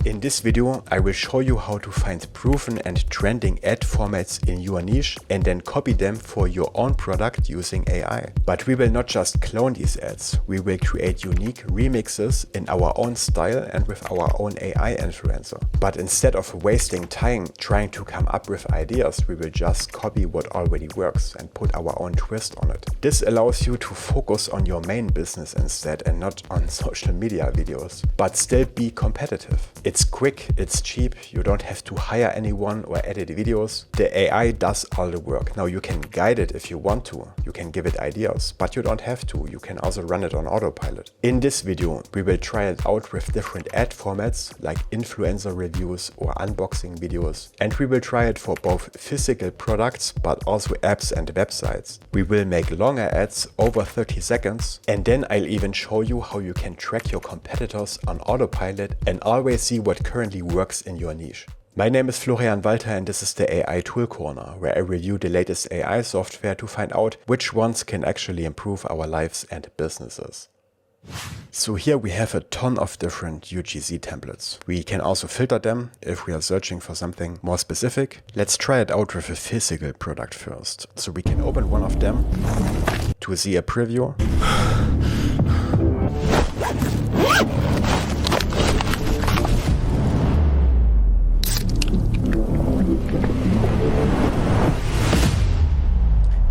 In this video, I will show you how to find proven and trending ad formats in your niche and then copy them for your own product using AI. But we will not just clone these ads, we will create unique remixes in our own style and with our own AI influencer. But instead of wasting time trying to come up with ideas, we will just copy what already works and put our own twist on it. This allows you to focus on your main business instead and not on social media videos, but still be competitive. It's quick, it's cheap, you don't have to hire anyone or edit videos. The AI does all the work. Now you can guide it if you want to, you can give it ideas, but you don't have to, you can also run it on autopilot. In this video, we will try it out with different ad formats like influencer reviews or unboxing videos. And we will try it for both physical products, but also apps and websites. We will make longer ads over 30 seconds, and then I'll even show you how you can track your competitors on autopilot and always see what currently works in your niche. My name is Florian Walter and this is the AI Tool Corner, where I review the latest AI software to find out which ones can actually improve our lives and businesses. So here we have a ton of different UGC templates. We can also filter them if we are searching for something more specific. Let's try it out with a physical product first. So we can open one of them to see a preview.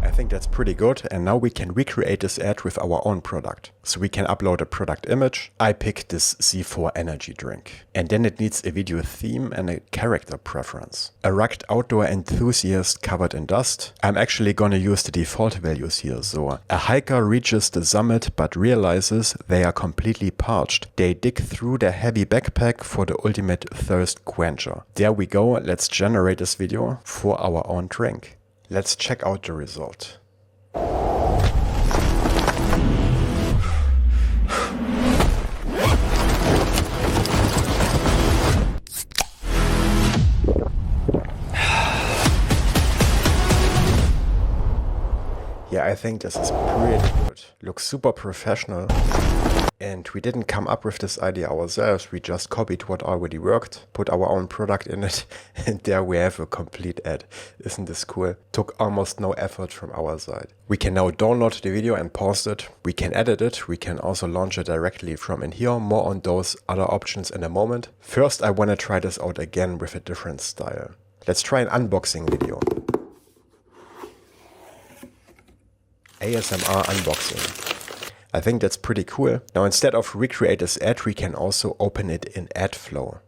I think that's pretty good, and now we can recreate this ad with our own product. So we can upload a product image. I picked this C4 energy drink, and then it needs a video theme and a character preference. A rugged outdoor enthusiast covered in dust. I'm actually gonna use the default values here. So a hiker reaches the summit but realizes they are completely parched. They dig through their heavy backpack for the ultimate thirst quencher. There we go, let's generate this video for our own drink. Let's check out the result. Yeah, I think this is pretty good. Looks super professional. And we didn't come up with this idea ourselves, we just copied what already worked, put our own product in it, and there we have a complete ad. Isn't this cool? Took almost no effort from our side. We can now download the video and pause it. We can edit it. We can also launch it directly from in here. More on those other options in a moment. First, I want to try this out again with a different style. Let's try an unboxing video. ASMR unboxing. I think that's pretty cool. Now instead of recreate this ad, we can also open it in AdFlow.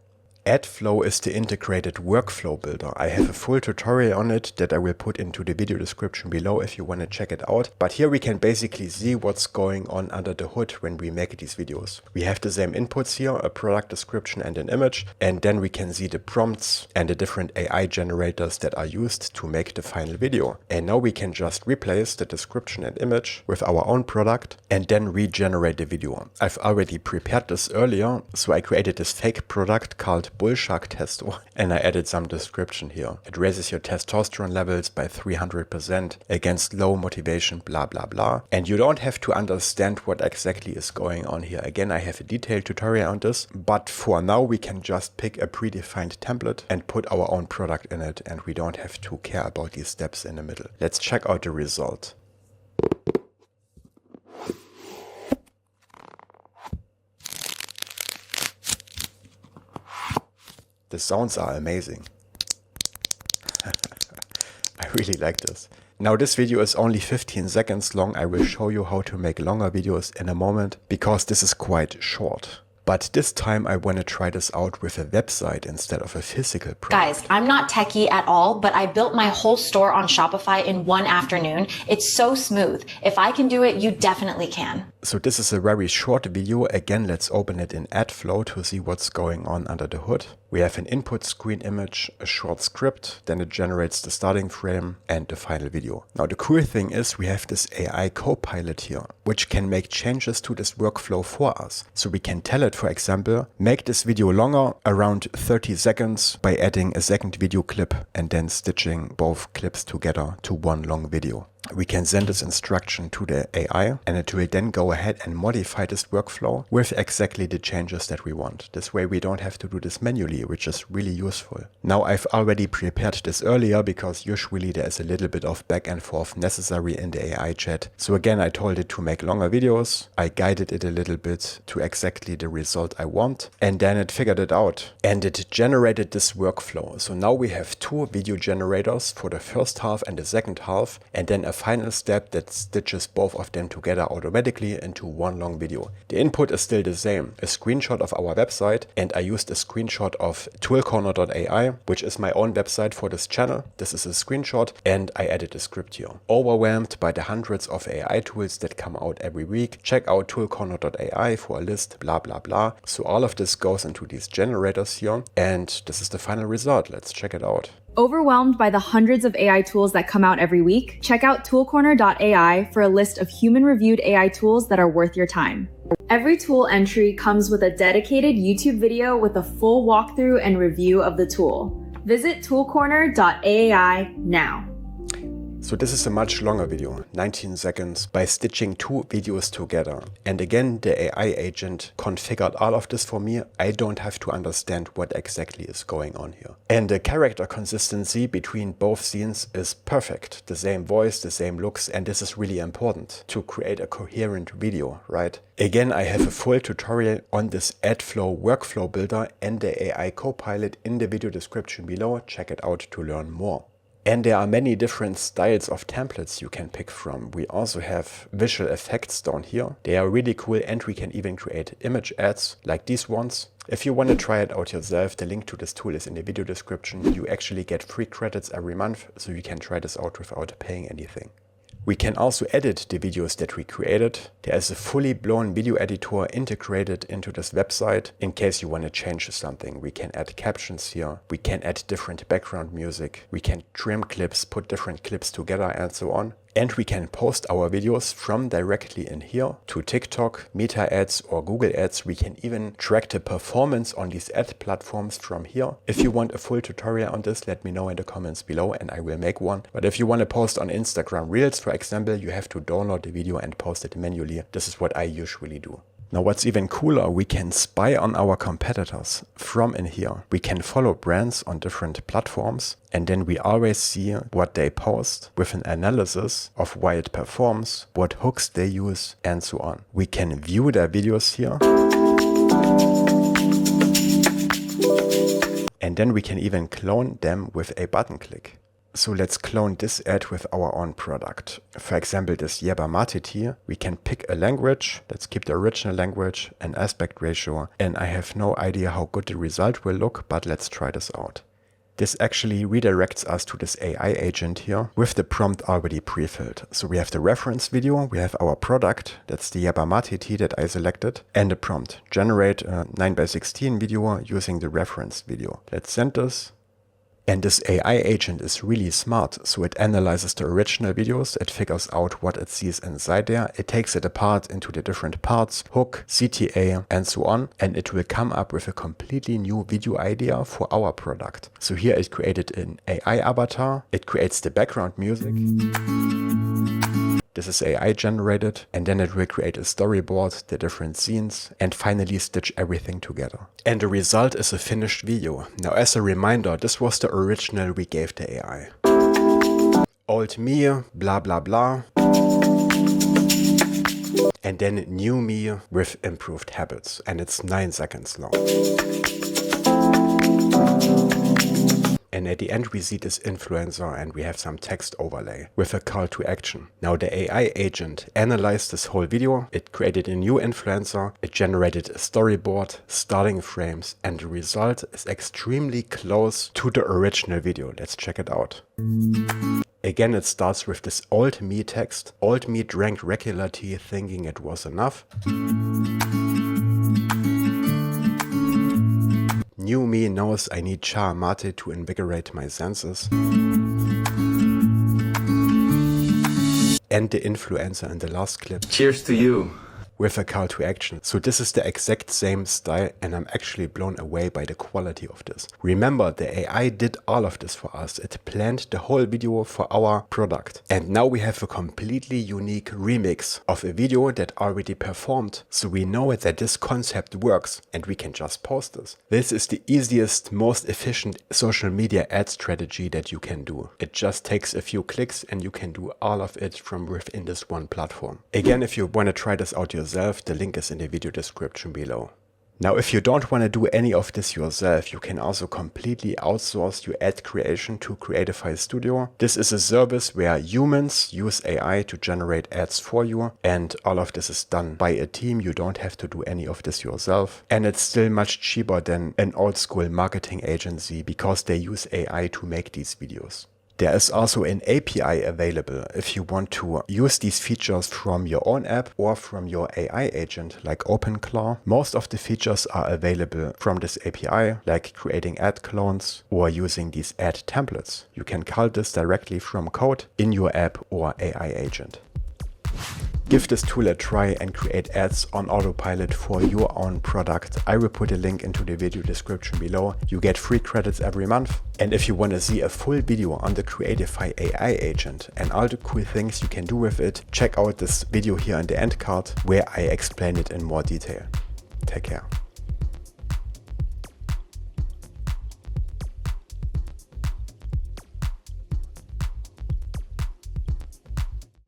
AdFlow is the integrated workflow builder. I have a full tutorial on it that I will put into the video description below if you want to check it out. But here we can basically see what's going on under the hood when we make these videos. We have the same inputs here, a product description and an image, and then we can see the prompts and the different AI generators that are used to make the final video. And now we can just replace the description and image with our own product and then regenerate the video. I've already prepared this earlier, so I created this fake product called Bullshark Testo, and I added some description here. It raises your testosterone levels by 300% against low motivation, blah blah blah. And you don't have to understand what exactly is going on here. Again, I have a detailed tutorial on this, but for now we can just pick a predefined template and put our own product in it, and we don't have to care about these steps in the middle. Let's check out the result. The sounds are amazing. I really like this. Now this video is only 15 seconds long. I will show you how to make longer videos in a moment because this is quite short. But this time I want to try this out with a website instead of a physical product. Guys, I'm not techie at all, but I built my whole store on Shopify in one afternoon. It's so smooth. If I can do it, you definitely can. So this is a very short video. Again, let's open it in AdFlow to see what's going on under the hood. We have an input screen image, a short script, then it generates the starting frame and the final video. Now the cool thing is we have this AI copilot here, which can make changes to this workflow for us. So we can tell it, for example, make this video longer, around 30 seconds, by adding a second video clip and then stitching both clips together to one long video. We can send this instruction to the AI and it will then go ahead and modify this workflow with exactly the changes that we want. This way we don't have to do this manually, which is really useful. Now I've already prepared this earlier because usually there's a little bit of back and forth necessary in the AI chat. So again, I told it to make longer videos. I guided it a little bit to exactly the result I want, and then it figured it out and it generated this workflow. So now we have two video generators for the first half and the second half, and then a final step that stitches both of them together automatically into one long video. The input is still the same, a screenshot of our website, and I used a screenshot of toolcorner.ai, which is my own website for this channel. This is a screenshot and I added a script here. Overwhelmed by the hundreds of AI tools that come out every week, check out toolcorner.ai for a list, blah blah blah. So all of this goes into these generators here, and this is the final result. Let's check it out. Overwhelmed by the hundreds of AI tools that come out every week? Check out toolcorner.ai for a list of human-reviewed AI tools that are worth your time. Every tool entry comes with a dedicated YouTube video with a full walkthrough and review of the tool. Visit toolcorner.ai now. So this is a much longer video, 19 seconds, by stitching two videos together. And again, the AI agent configured all of this for me. I don't have to understand what exactly is going on here. And the character consistency between both scenes is perfect. The same voice, the same looks, and this is really important to create a coherent video, right? Again, I have a full tutorial on this AdFlow workflow builder and the AI copilot in the video description below. Check it out to learn more. And there are many different styles of templates you can pick from. We also have visual effects down here. They are really cool, and we can even create image ads like these ones. If you want to try it out yourself, the link to this tool is in the video description. You actually get free credits every month, so you can try this out without paying anything. We can also edit the videos that we created. There is a fully blown video editor integrated into this website. In case you want to change something, we can add captions here. We can add different background music. We can trim clips, put different clips together, and so on. And we can post our videos from directly in here to TikTok, Meta ads or Google ads. We can even track the performance on these ad platforms from here. If you want a full tutorial on this, let me know in the comments below and I will make one. But if you want to post on Instagram Reels, for example, you have to download the video and post it manually. This is what I usually do. Now what's even cooler, we can spy on our competitors from in here. We can follow brands on different platforms and then we always see what they post with an analysis of why it performs, what hooks they use and so on. We can view their videos here. And then we can even clone them with a button click. So let's clone this ad with our own product. For example, this yerba mate tea, we can pick a language. Let's keep the original language, an aspect ratio, and I have no idea how good the result will look, but let's try this out. This actually redirects us to this AI agent here with the prompt already pre-filled. So we have the reference video, we have our product, that's the yerba mate tea that I selected, and the prompt, generate a 9:16 video using the reference video. Let's send this. And this AI agent is really smart, so it analyzes the original videos, it figures out what it sees inside there, it takes it apart into the different parts, hook, CTA, and so on, and it will come up with a completely new video idea for our product. So here it created an AI avatar, it creates the background music. This is AI generated, and then it will create a storyboard, the different scenes, and finally stitch everything together. And the result is a finished video. Now as a reminder, this was the original we gave the AI. Old me, blah blah blah. And then new me with improved habits, and it's 9 seconds long. And at the end we see this influencer and we have some text overlay with a call to action. Now the AI agent analyzed this whole video, it created a new influencer, it generated a storyboard, starting frames, and the result is extremely close to the original video. Let's check it out. Again, it starts with this old me text. Old me drank regular tea thinking it was enough. New me knows I need cha mate to invigorate my senses. And the influencer in the last clip. Cheers to you. with a call to action. So this is the exact same style, and I'm actually blown away by the quality of this. Remember, the AI did all of this for us. It planned the whole video for our product. And now we have a completely unique remix of a video that already performed. So we know that this concept works and we can just post this. This is the easiest, most efficient social media ad strategy that you can do. It just takes a few clicks and you can do all of it from within this one platform. Again, if you want to try this out yourself, the link is in the video description below. Now, if you don't want to do any of this yourself, you can also completely outsource your ad creation to Creatify Studio. This is a service where humans use AI to generate ads for you, and all of this is done by a team. You don't have to do any of this yourself. And it's still much cheaper than an old school marketing agency because they use AI to make these videos. There is also an API available if you want to use these features from your own app or from your AI agent like OpenClaw. Most of the features are available from this API, like creating ad clones or using these ad templates. You can call this directly from code in your app or AI agent. Give this tool a try and create ads on autopilot for your own product. I will put a link into the video description below. You get free credits every month. And if you want to see a full video on the Creatify AI agent and all the cool things you can do with it, check out this video here on the end card where I explain it in more detail. Take care.